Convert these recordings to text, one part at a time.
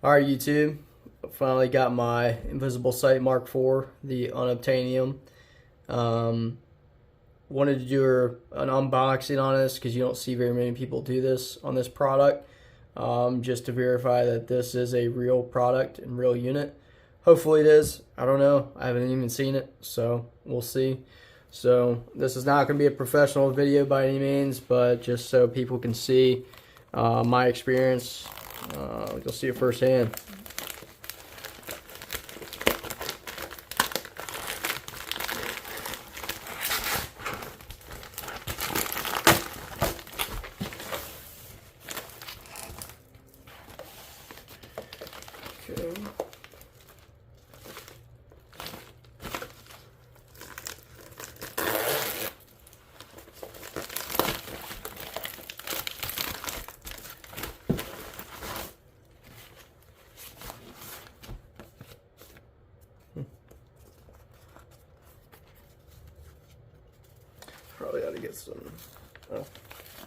Alright, YouTube, finally got my Invisiblesight MK4, the unobtainium. Wanted to do an unboxing on this because you don't see very many people do this on this product, just to verify that this is a real product and real unit. Hopefully it is. I don't know. I haven't even seen it, so we'll see. So this is not going to be a professional video by any means, but just so people can see my experience. You'll see it firsthand. Okay. Probably ought to get some. Oh,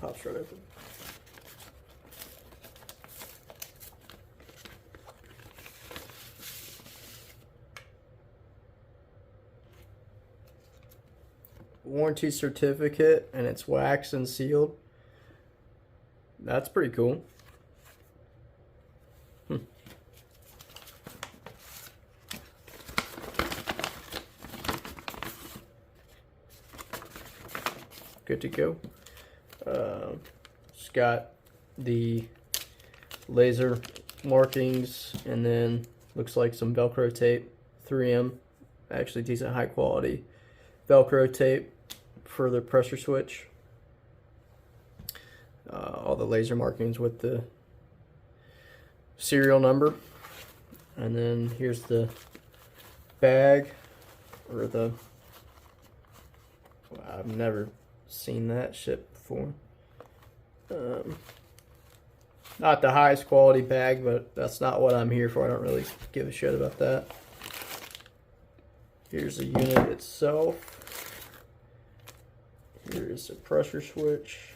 pops right open. Warranty certificate, and it's waxed and sealed. That's pretty cool. Good to go. It's got the laser markings, and then looks like some Velcro tape, 3M, actually decent high quality Velcro tape for the pressure switch. All the laser markings with the serial number, and then here's the bag, or the, I've never seen that shit before. Not the highest quality bag, but that's not what I'm here for. I don't really give a shit about that. Here's the unit itself. Here's the pressure switch,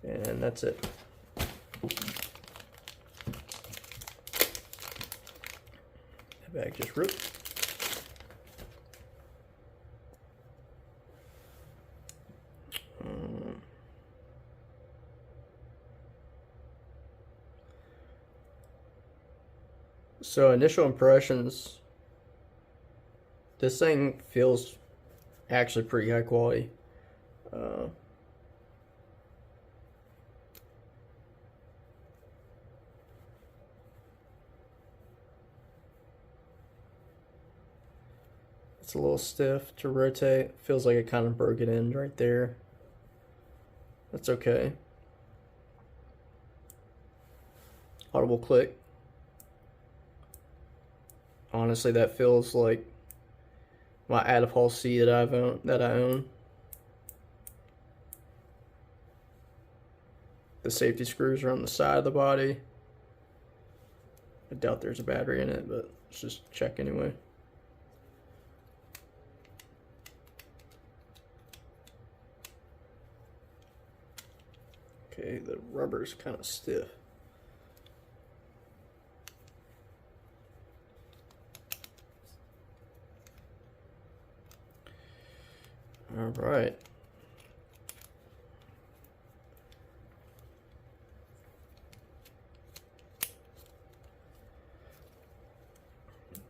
and that's it. The bag just ripped. So initial impressions, this thing feels actually pretty high quality. It's a little stiff to rotate. Feels like it kind of broke it in right there. That's okay. Audible click. Honestly, that feels like my Adipole C that I own. The safety screws are on the side of the body. I doubt there's a battery in it, but let's just check anyway. Okay, the rubber's kind of stiff. All right.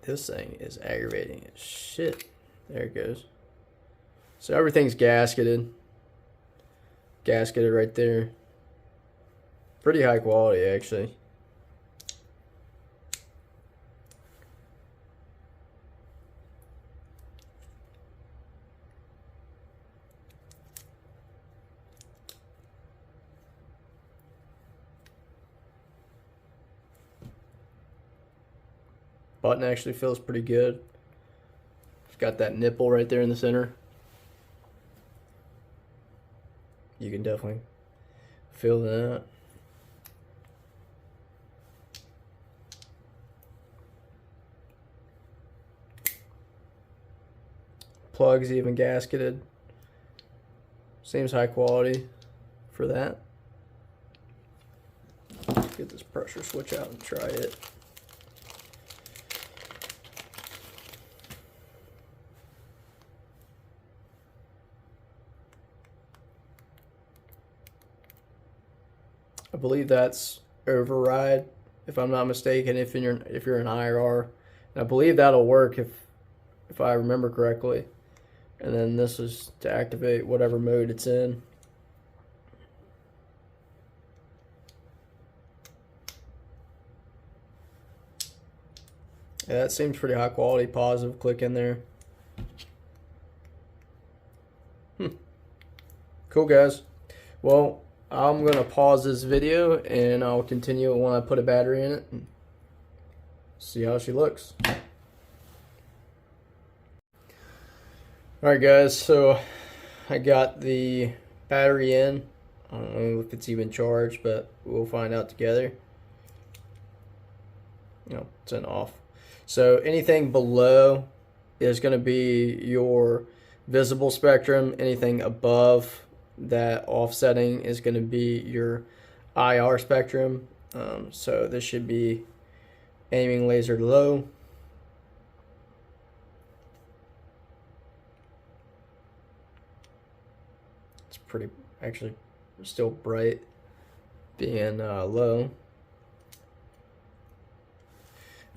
This thing is aggravating as shit. There it goes. So everything's gasketed. Gasketed right there. Pretty high quality, actually. Button actually feels pretty good. It's got that nipple right there in the center. You can definitely feel that. Plugs even gasketed. Seems high quality for that. get this pressure switch out and try it. I believe that's override, if I'm not mistaken, if you're in IR. And I believe that'll work if I remember correctly. And then this is to activate whatever mode it's in. Yeah, that seems pretty high quality. Positive, click in there. Cool, guys. Well, I'm going to pause this video and I'll continue when I put a battery in it and see how she looks. Alright guys, so I got the battery in. I don't know if it's even charged, but we'll find out together. No, it's in off. So anything below is going to be your visible spectrum. Anything above that offsetting is going to be your IR spectrum. So this should be aiming laser low. It's pretty, actually still bright being low.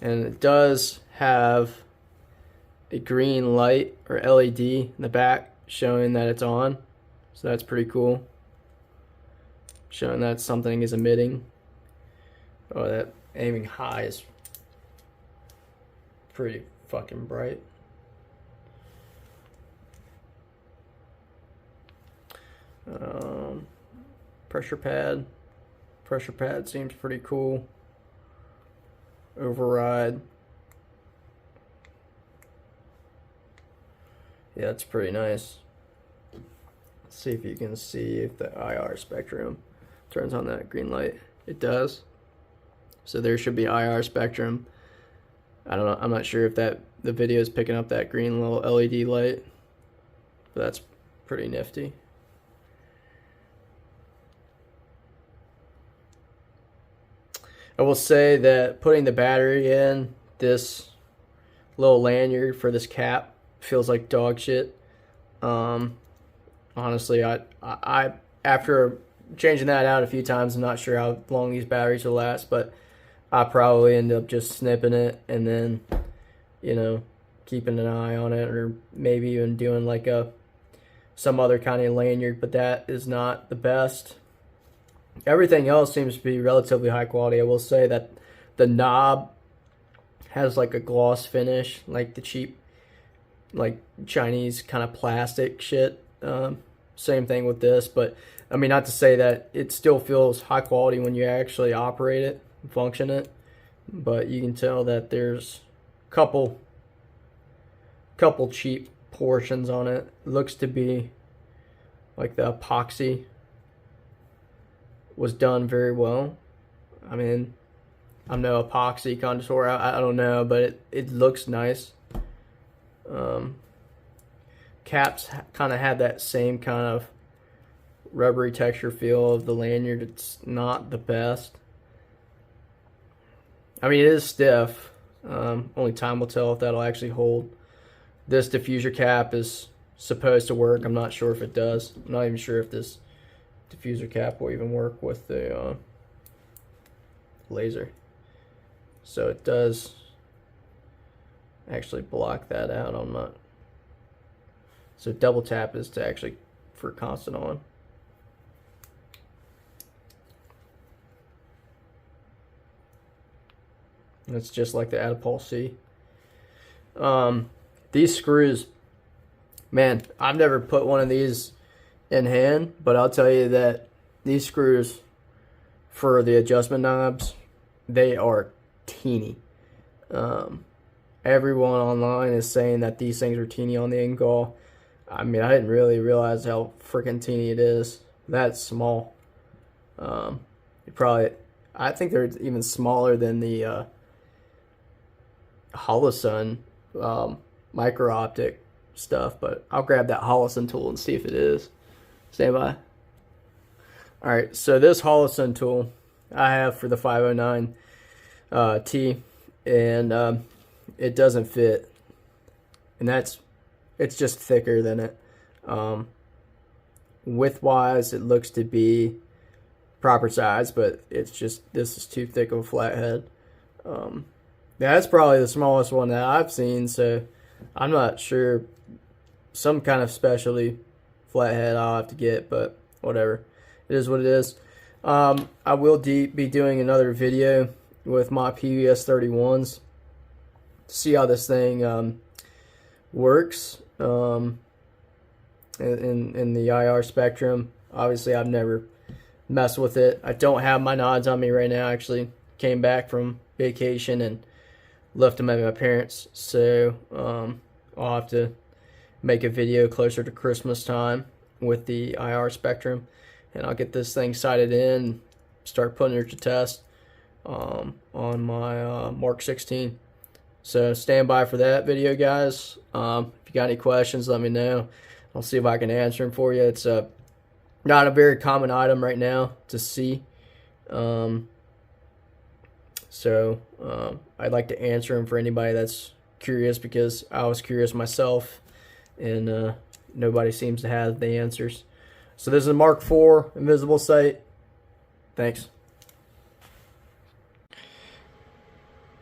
And it does have a green light or LED in the back showing that it's on. So that's pretty cool. Showing that something is emitting. Oh, that aiming high is pretty fucking bright. Pressure pad. Pressure pad seems pretty cool. Override. Yeah, it's pretty nice. Let's see if you can see if the IR spectrum turns on that green light. It does. So there should be IR spectrum. I don't know. I'm not sure if the video is picking up that green little LED light, but that's pretty nifty. I will say that putting the battery in this little lanyard for this cap feels like dog shit. Honestly, I after changing that out a few times, I'm not sure how long these batteries will last, but I probably end up just snipping it and then, you know, keeping an eye on it, or maybe even doing like some other kind of lanyard, but that is not the best. Everything else seems to be relatively high quality. I will say that the knob has like a gloss finish, like the cheap, like Chinese kind of plastic shit. Same thing with this, but I mean, not to say that it still feels high quality when you actually operate it and function it, but you can tell that there's a couple cheap portions on it. It looks to be like the epoxy was done very well. I mean, I'm no epoxy connoisseur, I don't know, but it looks nice. Caps kind of have that same kind of rubbery texture feel of the lanyard. It's not the best. I mean, it is stiff. Only time will tell if that'll actually hold. This diffuser cap is supposed to work. I'm not sure if it does. I'm not even sure if this diffuser cap will even work with the laser. So it does actually block that out. I'm not. So double tap is to actually for constant on. And it's just like the Adipole C. These screws, man, I've never put one of these in hand, but I'll tell you that these screws for the adjustment knobs, they are teeny. Everyone online is saying that these things are teeny on the NGAL. I mean, I didn't really realize how freaking teeny it is. That's small. I think they're even smaller than the Holosun micro optic stuff, but I'll grab that Holosun tool and see if it is. Stand by. Alright, so this Holosun tool, I have for the 509 T, and it doesn't fit, and it's just thicker than it. Width wise, it looks to be proper size, but it's just, this is too thick of a flathead. That's probably the smallest one that I've seen, so I'm not sure. Some kind of specialty flathead I'll have to get, but whatever. It is what it is. I will be doing another video with my PVS 31s to see how this thing works in the IR spectrum. Obviously, I've never messed with it. I don't have my nods on me right now. I actually came back from vacation and left them at my parents', so I'll have to make a video closer to Christmas time with the IR spectrum, and I'll get this thing sighted in and start putting it to test on my Mark 16. So stand by for that video, guys. If you got any questions, let me know. I'll see if I can answer them for you. It's not a very common item right now to see, so I'd like to answer them for anybody that's curious, because I was curious myself, and nobody seems to have the answers. So this is a Mark IV Invisiblesight. Thanks.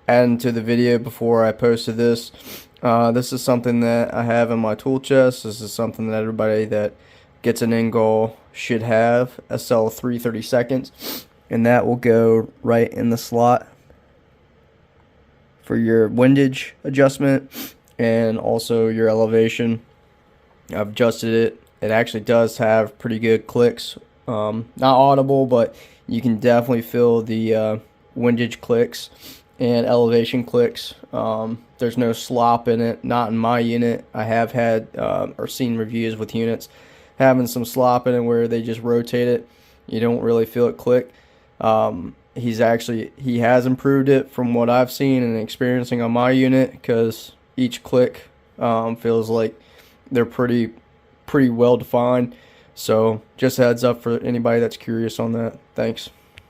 Adding to the video before I posted this, this is something that I have in my tool chest. This is something that everybody that gets an NGAL should have, SL3 30-seconds, and that will go right in the slot for your windage adjustment and also your elevation. I've adjusted it. It actually does have pretty good clicks. Not audible, but you can definitely feel the windage clicks and elevation clicks. There's no slop in it, not in my unit. I have had or seen reviews with units having some slop in it where they just rotate it. You don't really feel it click. He has improved it from what I've seen and experiencing on my unit, because each click feels like they're pretty well defined. So just a heads up for anybody that's curious on that. Thanks.